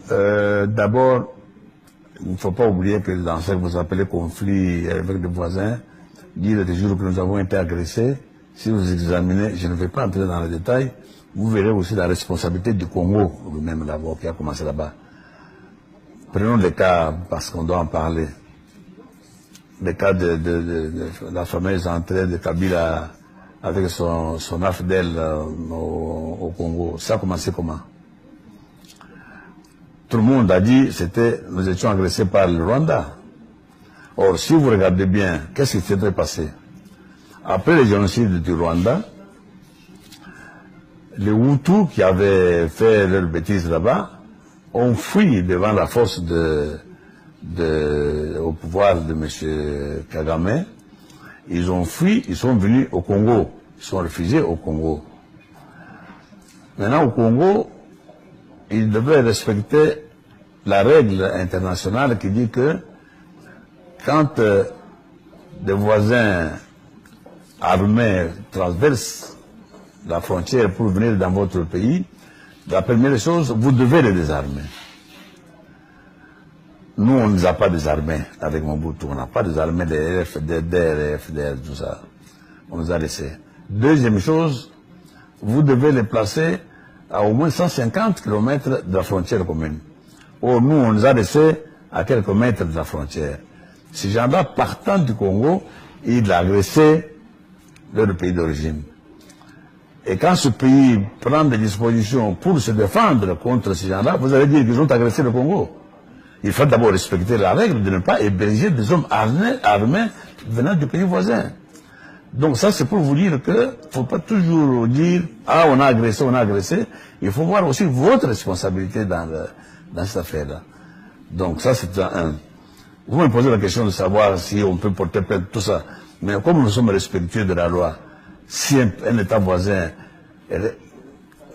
D'abord, il ne faut pas oublier que dans ce que vous appelez conflit avec des voisins, dire toujours que nous avons été agressés, si vous examinez, je ne vais pas entrer dans les détails, vous verrez aussi la responsabilité du Congo, lui-même d'abord, qui a commencé là-bas. Prenons les cas, parce qu'on doit en parler. Le cas de la fameuse entrée de Kabila avec son AFDEL au Congo. Ça a commencé comment? Tout le monde a dit que nous étions agressés par le Rwanda. Or, si vous regardez bien, qu'est-ce qui s'était passé? Après le génocide du Rwanda, les Hutus qui avaient fait leur bêtise là-bas ont fui devant la force au pouvoir de M. Kagame. Ils ont fui, ils sont venus au Congo. Ils sont réfugiés au Congo. Maintenant, au Congo, ils devaient respecter la règle internationale qui dit que quand des voisins armés traversent la frontière pour venir dans votre pays, la première chose, vous devez les désarmer. Nous, on ne les a pas désarmés avec Mobutu, on n'a pas désarmé les FDR, FDR, tout ça. On nous a laissés. Deuxième chose, vous devez les placer à au moins 150 km de la frontière commune. Or, nous, on les a laissés à quelques mètres de la frontière. Ces gens-là, partant du Congo, ils agressaient leur pays d'origine. Et quand ce pays prend des dispositions pour se défendre contre ces gens-là, vous allez dire qu'ils ont agressé le Congo. Il faut d'abord respecter la règle de ne pas héberger des hommes armés venant du pays voisin. Donc ça, c'est pour vous dire que ne faut pas toujours dire « Ah, on a agressé, on a agressé ». Il faut voir aussi votre responsabilité dans cette affaire-là. Donc ça, c'est un. Vous me posez la question de savoir si on peut porter plainte, tout ça. Mais comme nous sommes respectueux de la loi, si un État voisin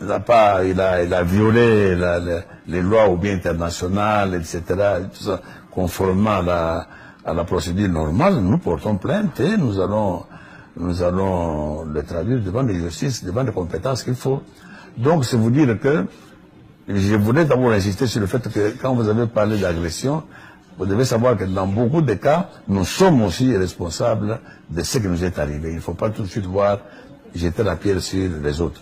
il a violé les lois ou bien internationales, etc., tout ça, conformément à la procédure normale, nous portons plainte et nous allons le traduire devant les justices, devant les compétences qu'il faut. Donc, c'est vous dire que je voulais d'abord insister sur le fait que quand vous avez parlé d'agression, vous devez savoir que dans beaucoup de cas, nous sommes aussi responsables de ce qui nous est arrivé. Il ne faut pas tout de suite jeter la pierre sur les autres.